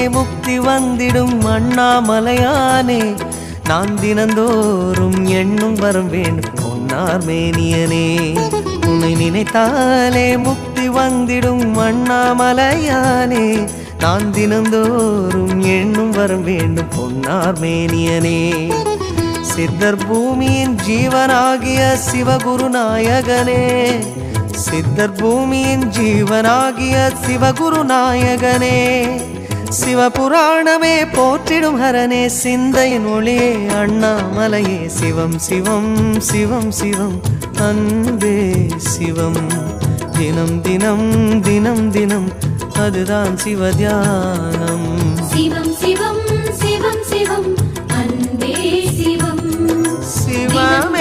முக்தி வந்திடும் அண்ணாமலையானே நான் தினந்தோறும் எண்ணும் வரம் வேண்டும் பொன்னார் மேனியனே உன்னை நினைத்தாலே முக்தி வந்திடும் அண்ணாமலையானே நான் தினந்தோறும் எண்ணும் வரம் வேண்டும் பொன்னார் மேனியனே சித்தர் பூமியின் ஜீவனாகிய சிவகுரு நாயகனே சித்தர் பூமியின் ஜீவனாகிய சிவகுரு நாயகனே சிவபுராணமே போற்றிடும் ஹரனே சிந்தையின் ஒளியே அண்ணாமலையே சிவம் சிவம் சிவம் சிவம் அன்பே சிவம் தினம் தினம் தினம் தினம் அதுதான் சிவதியானம் சிவம் சிவம் சிவம் சிவம் அன்பே சிவம் சிவம்